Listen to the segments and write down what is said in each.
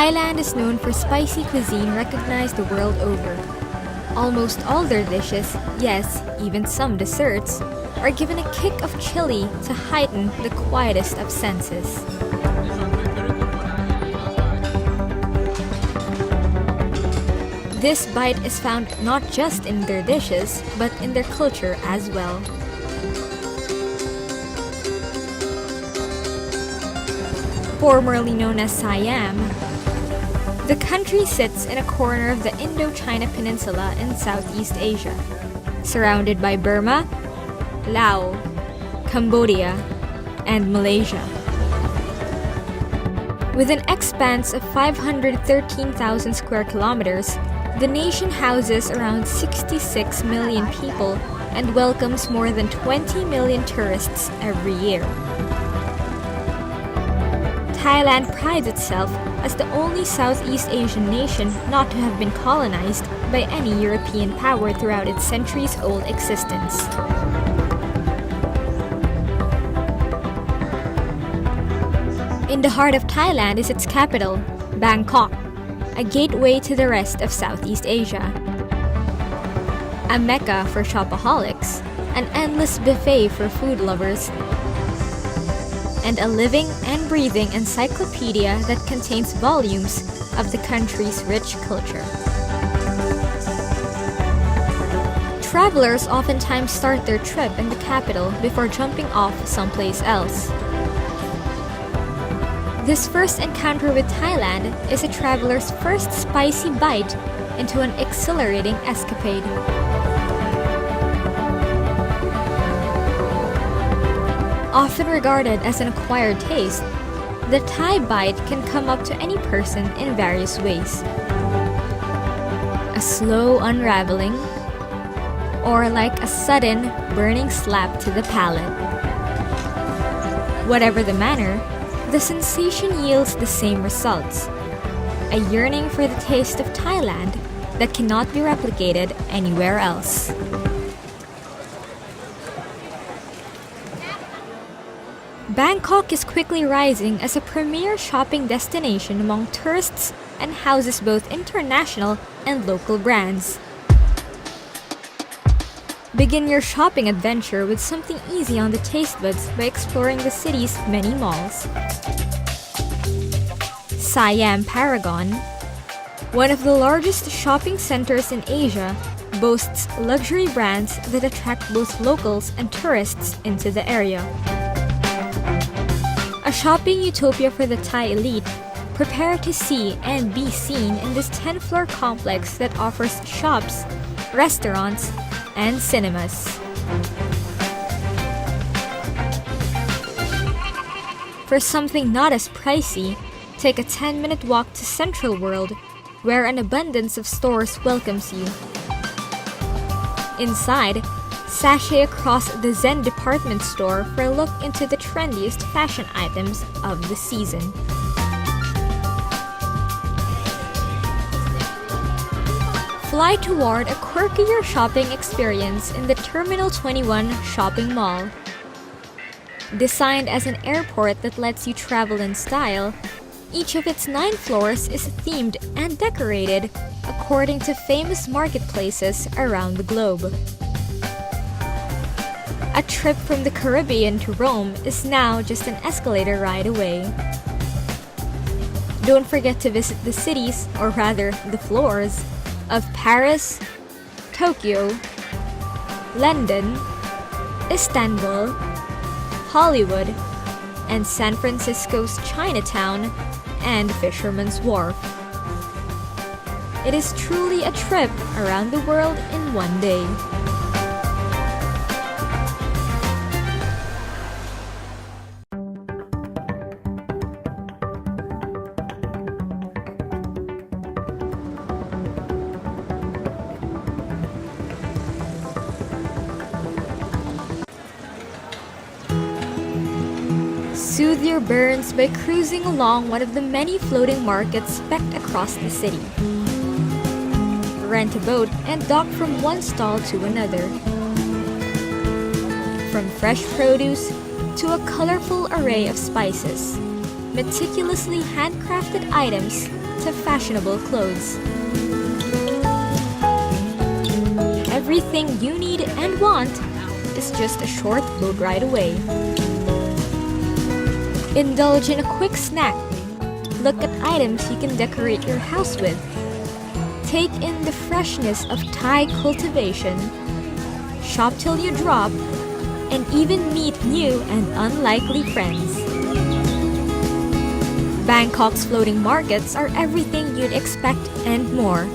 Thailand is known for spicy cuisine recognized the world over. Almost all their dishes, yes, even some desserts, are given a kick of chili to heighten the quietest of senses. This bite is found not just in their dishes, but in their culture as well. Formerly known as Siam, the country sits in a corner of the Indochina Peninsula in Southeast Asia, surrounded by Burma, Laos, Cambodia, and Malaysia. With an expanse of 513,000 square kilometers, the nation houses around 66 million people and welcomes more than 20 million tourists every year. Thailand prides itself as the only Southeast Asian nation not to have been colonized by any European power throughout its centuries-old existence. In the heart of Thailand is its capital, Bangkok, a gateway to the rest of Southeast Asia. A mecca for shopaholics, an endless buffet for food lovers, and a living and breathing encyclopedia that contains volumes of the country's rich culture. Travelers oftentimes start their trip in the capital before jumping off someplace else. This first encounter with Thailand is a traveler's first spicy bite into an exhilarating escapade. Often regarded as an acquired taste, the Thai bite can come up to any person in various ways. A slow unraveling, or like a sudden, burning slap to the palate. Whatever the manner, the sensation yields the same results: a yearning for the taste of Thailand that cannot be replicated anywhere else. Bangkok is quickly rising as a premier shopping destination among tourists and houses both international and local brands. Begin your shopping adventure with something easy on the taste buds by exploring the city's many malls. Siam Paragon, one of the largest shopping centers in Asia, boasts luxury brands that attract both locals and tourists into the area. A shopping utopia for the Thai elite, prepare to see and be seen in this 10-floor complex that offers shops, restaurants, and cinemas. For something not as pricey, take a 10-minute walk to Central World, where an abundance of stores welcomes you. Inside, sashay across the Zen department store for a look into the trendiest fashion items of the season. Fly toward a quirkier shopping experience in the Terminal 21 shopping mall. Designed as an airport that lets you travel in style, each of its 9 floors is themed and decorated according to famous marketplaces around the globe. A trip from the Caribbean to Rome is now just an escalator ride away. Don't forget to visit the cities, or rather the floors, of Paris, Tokyo, London, Istanbul, Hollywood, and San Francisco's Chinatown and Fisherman's Wharf. It is truly a trip around the world in one day. Soothe your burns by cruising along one of the many floating markets specced across the city. Rent a boat and dock from one stall to another. From fresh produce to a colorful array of spices, meticulously handcrafted items of fashionable clothes. Everything you need and want is just a short boat ride away. Indulge in a quick snack. Look at items you can decorate your house with. Take in the freshness of Thai cultivation. Shop till you drop, and even meet new and unlikely friends. Bangkok's floating markets are everything you'd expect and more.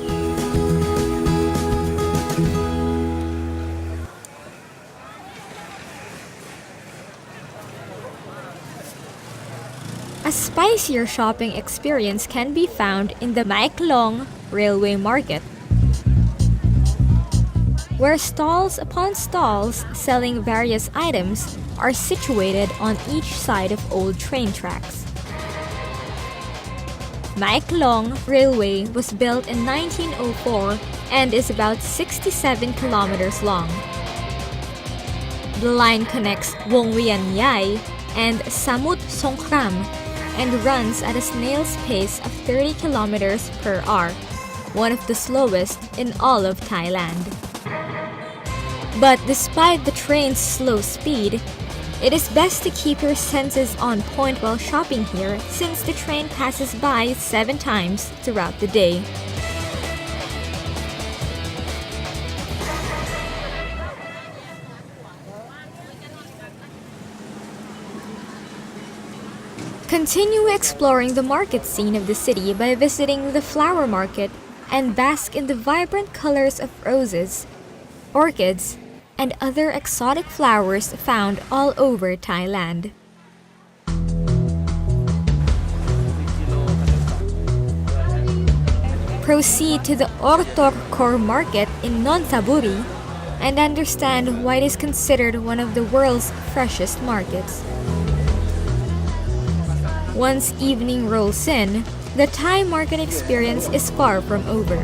A spicier shopping experience can be found in the Mae Klong Railway Market, where stalls upon stalls selling various items are situated on each side of old train tracks. Mae Klong Railway was built in 1904 and is about 67 kilometers long. The line connects Wong Vian Yai and Samut Songkhram and runs at a snail's pace of 30 kilometers per hour, one of the slowest in all of Thailand. But despite the train's slow speed, it is best to keep your senses on point while shopping here since the train passes by 7 times throughout the day. Continue exploring the market scene of the city by visiting the flower market and bask in the vibrant colors of roses, orchids, and other exotic flowers found all over Thailand. Proceed to the Ortor Core Market in Nonthaburi and understand why it is considered one of the world's freshest markets. Once evening rolls in, the Thai market experience is far from over.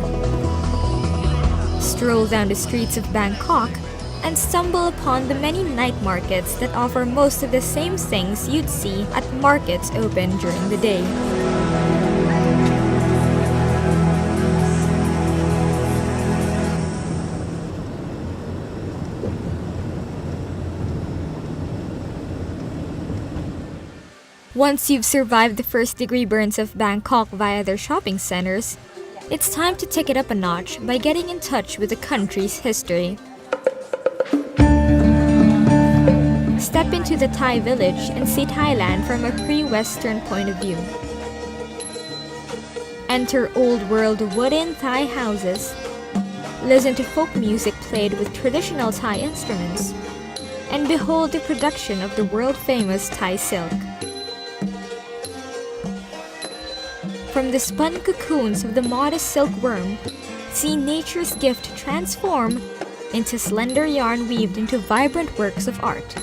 Stroll down the streets of Bangkok and stumble upon the many night markets that offer most of the same things you'd see at markets open during the day. Once you've survived the first-degree burns of Bangkok via their shopping centers, it's time to take it up a notch by getting in touch with the country's history. Step into the Thai village and see Thailand from a pre-Western point of view. Enter old-world wooden Thai houses. Listen to folk music played with traditional Thai instruments. And behold the production of the world-famous Thai silk. From the spun cocoons of the modest silkworm, see nature's gift transform into slender yarn weaved into vibrant works of art.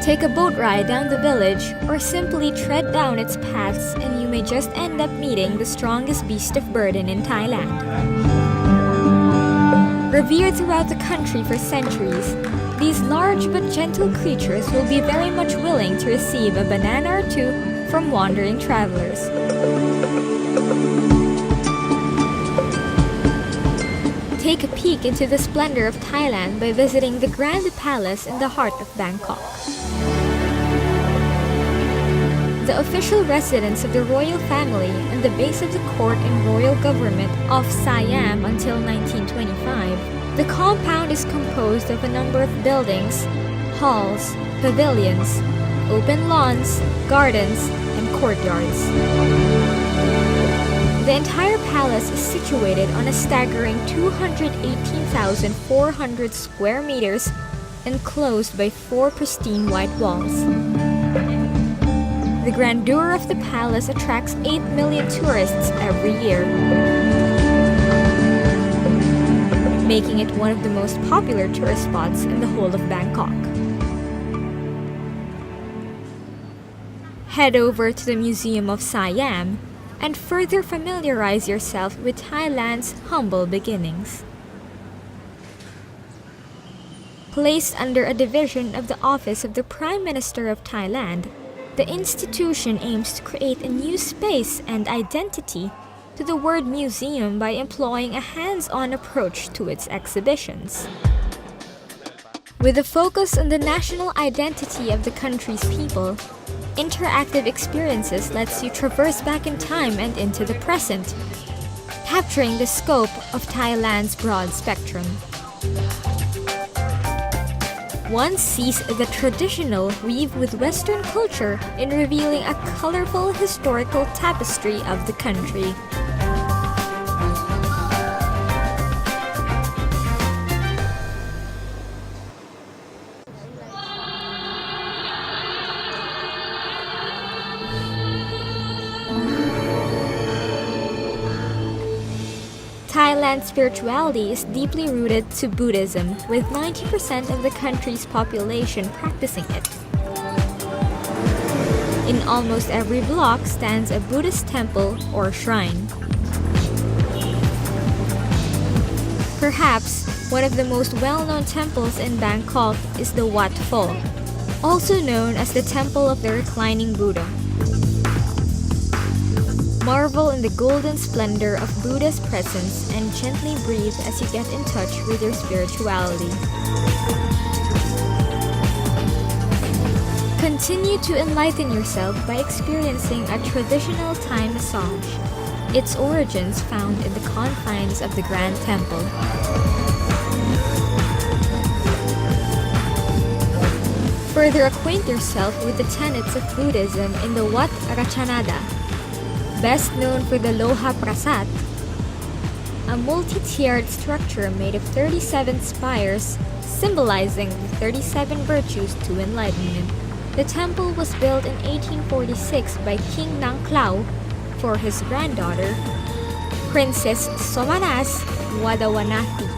Take a boat ride down the village or simply tread down its paths and you may just end up meeting the strongest beast of burden in Thailand. Revered throughout the country for centuries, these large but gentle creatures will be very much willing to receive a banana or two from wandering travelers. Take a peek into the splendor of Thailand by visiting the Grand Palace in the heart of Bangkok. The official residence of the royal family and the base of the court and royal government of Siam until 1925. The compound is composed of a number of buildings, halls, pavilions, open lawns, gardens, and courtyards. The entire palace is situated on a staggering 218,400 square meters enclosed by 4 pristine white walls. The grandeur of the palace attracts 8 million tourists every year, making it one of the most popular tourist spots in the whole of Bangkok. Head over to the Museum of Siam and further familiarize yourself with Thailand's humble beginnings. Placed under a division of the Office of the Prime Minister of Thailand, The institution aims to create a new space and identity to the word museum by employing a hands-on approach to its exhibitions. With a focus on the national identity of the country's people, interactive experiences lets you traverse back in time and into the present, capturing the scope of Thailand's broad spectrum. One sees the traditional weave with Western culture in revealing a colorful historical tapestry of the country. Thailand's spirituality is deeply rooted to Buddhism, with 90% of the country's population practicing it. In almost every block stands a Buddhist temple or shrine. Perhaps one of the most well-known temples in Bangkok is the Wat Pho, also known as the Temple of the Reclining Buddha. Marvel in the golden splendor of Buddha's presence and gently breathe as you get in touch with your spirituality. Continue to enlighten yourself by experiencing a traditional Thai massage, its origins found in the confines of the Grand Temple. Further acquaint yourself with the tenets of Buddhism in the Wat Ratchanada, best known for the Loha Prasat, a multi-tiered structure made of 37 spires symbolizing the 37 virtues to enlightenment. The temple was built in 1846 by King Nang Klau for his granddaughter, Princess Somanas Wadawanati.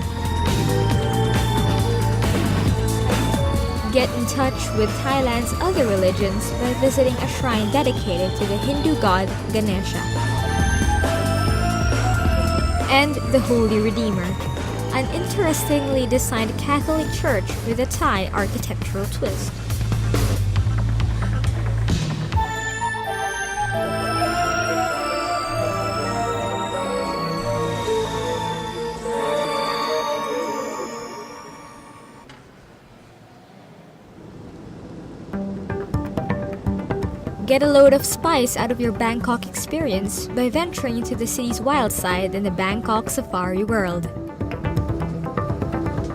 Get in touch with Thailand's other religions by visiting a shrine dedicated to the Hindu god Ganesha. And the Holy Redeemer, an interestingly designed Catholic church with a Thai architectural twist. Get a load of spice out of your Bangkok experience by venturing into the city's wild side in the Bangkok Safari World.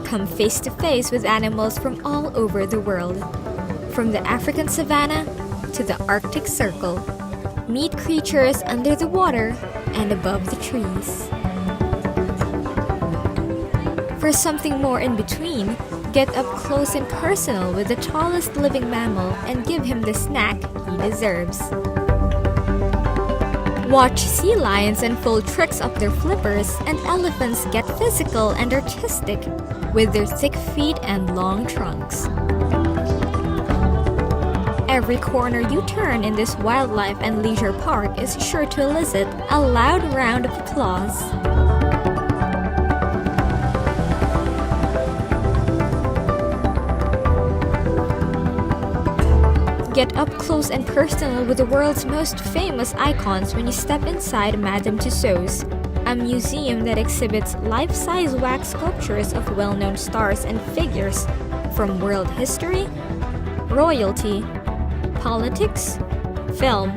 Come face to face with animals from all over the world, from the African savanna to the Arctic Circle. Meet creatures under the water and above the trees. For something more in between, get up close and personal with the tallest living mammal and give him the snack he deserves. Watch sea lions unfold tricks up their flippers and elephants get physical and artistic with their thick feet and long trunks. Every corner you turn in this wildlife and leisure park is sure to elicit a loud round of applause. Get up close and personal with the world's most famous icons when you step inside Madame Tussauds, a museum that exhibits life-size wax sculptures of well-known stars and figures from world history, royalty, politics, film,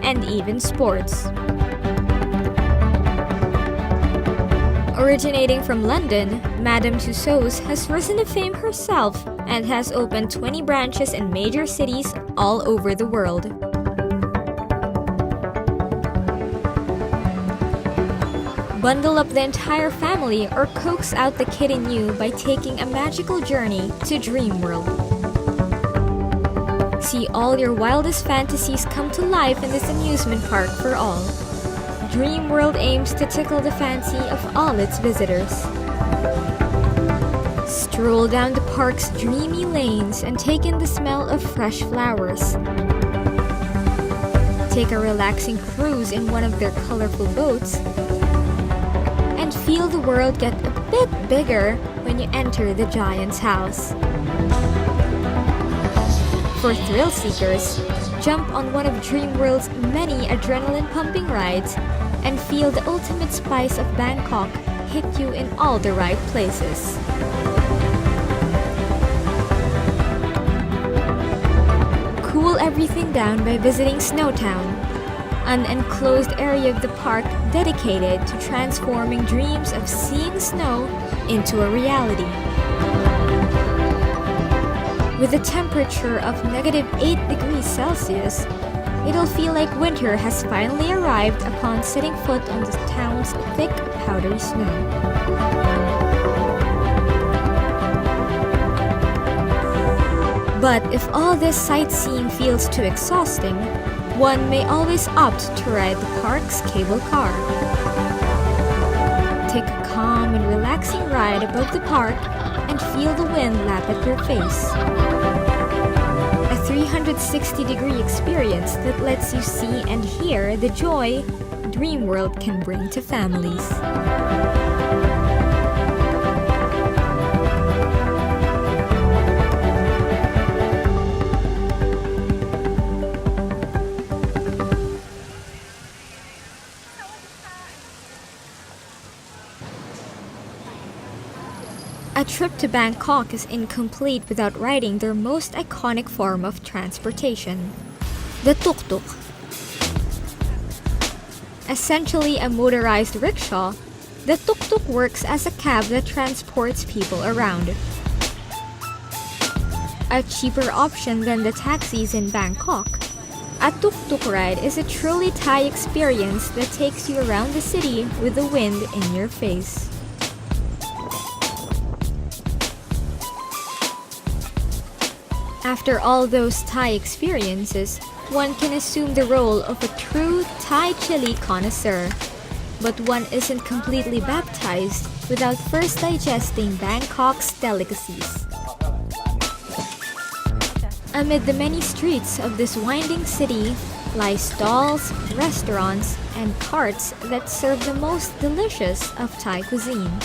and even sports. Originating from London, Madame Tussauds has risen to fame herself and has opened 20 branches in major cities all over the world. Bundle up the entire family or coax out the kid in you by taking a magical journey to Dream World. See all your wildest fantasies come to life in this amusement park for all. Dream World aims to tickle the fancy of all its visitors. Stroll down the park's dreamy lanes and take in the smell of fresh flowers. Take a relaxing cruise in one of their colorful boats and feel the world get a bit bigger when you enter the giant's house. For thrill seekers, jump on one of Dreamworld's many adrenaline-pumping rides and feel the ultimate spice of Bangkok hit you in all the right places. Cool everything down by visiting Snowtown, an enclosed area of the park dedicated to transforming dreams of seeing snow into a reality. With a temperature of -8 degrees Celsius, it'll feel like winter has finally arrived upon setting foot on the town's thick, powdery snow. But if all this sightseeing feels too exhausting, one may always opt to ride the park's cable car. Take a calm and relaxing ride above the park and feel the wind lap at your face. A 360-degree experience that lets you see and hear the joy Dreamworld can bring to families. A trip to Bangkok is incomplete without riding their most iconic form of transportation, the tuk-tuk. Essentially a motorized rickshaw, the tuk-tuk works as a cab that transports people around. A cheaper option than the taxis in Bangkok, a tuk-tuk ride is a truly Thai experience that takes you around the city with the wind in your face. After all those Thai experiences, one can assume the role of a true Thai chili connoisseur. But one isn't completely baptized without first digesting Bangkok's delicacies. Amid the many streets of this winding city lie stalls, restaurants, and carts that serve the most delicious of Thai cuisine.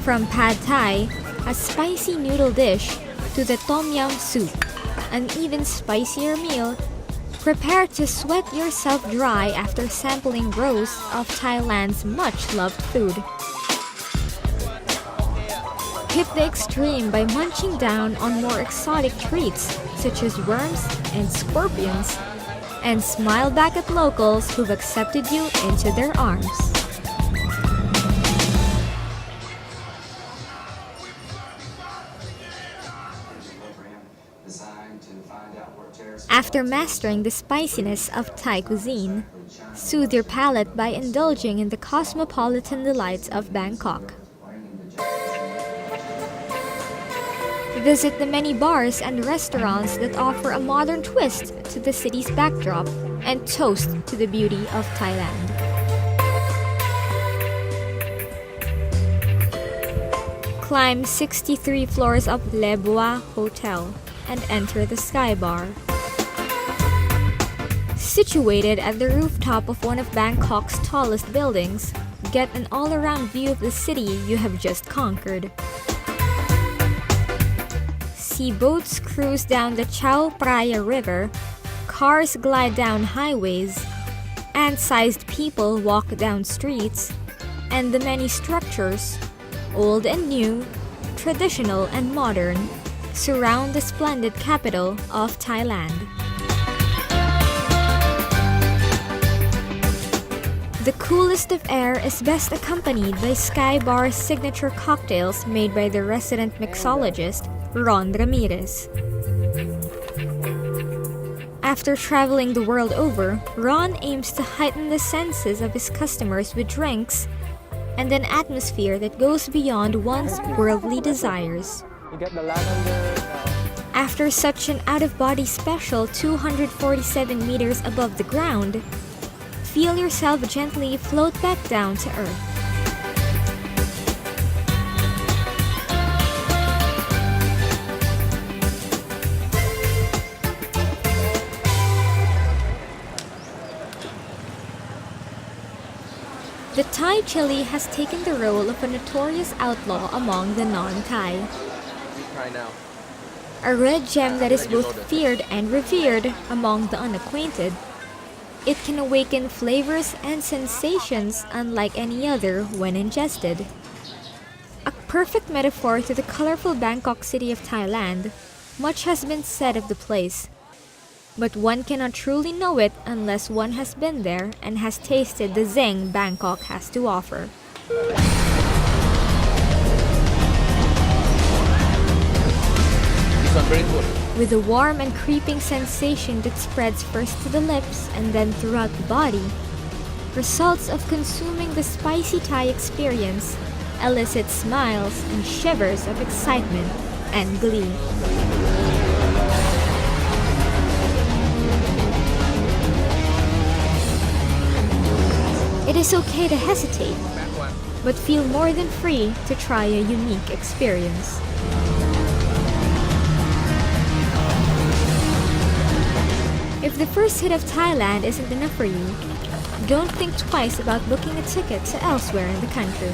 From pad Thai, a spicy noodle dish, to the tom yum soup, an even spicier meal, prepare to sweat yourself dry after sampling rows of Thailand's much-loved food. Hit the extreme by munching down on more exotic treats such as worms and scorpions, and smile back at locals who've accepted you into their arms. After mastering the spiciness of Thai cuisine, soothe your palate by indulging in the cosmopolitan delights of Bangkok. Visit the many bars and restaurants that offer a modern twist to the city's backdrop and toast to the beauty of Thailand. Climb 63 floors of Le Bois Hotel and enter the Sky Bar. Situated at the rooftop of one of Bangkok's tallest buildings, get an all-around view of the city you have just conquered. See boats cruise down the Chao Phraya River, cars glide down highways, ant-sized people walk down streets, and the many structures, old and new, traditional and modern, surround the splendid capital of Thailand. The coolest of air is best accompanied by Sky Bar's signature cocktails made by the resident mixologist, Ron Ramirez. After traveling the world over, Ron aims to heighten the senses of his customers with drinks and an atmosphere that goes beyond one's worldly desires. You get the lavender. After such an out-of-body special 247 meters above the ground, feel yourself gently float back down to earth. The Thai chili has taken the role of a notorious outlaw among the non-Thai. Try now. A red gem that is both feared and revered among the unacquainted. It can awaken flavors and sensations unlike any other when ingested. A perfect metaphor to the colorful Bangkok city of Thailand, much has been said of the place. But one cannot truly know it unless one has been there and has tasted the zing Bangkok has to offer. Very good. With a warm and creeping sensation that spreads first to the lips and then throughout the body, results of consuming the spicy Thai experience elicit smiles and shivers of excitement and glee. It is okay to hesitate, but feel more than free to try a unique experience. If the first hit of Thailand isn't enough for you, don't think twice about booking a ticket to elsewhere in the country.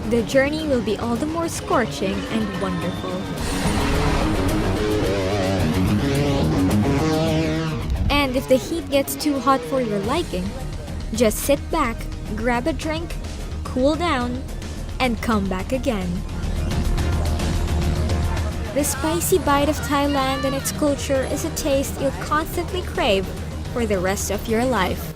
The journey will be all the more scorching and wonderful. And if the heat gets too hot for your liking, just sit back, grab a drink, cool down, and come back again. The spicy bite of Thailand and its culture is a taste you'll constantly crave for the rest of your life.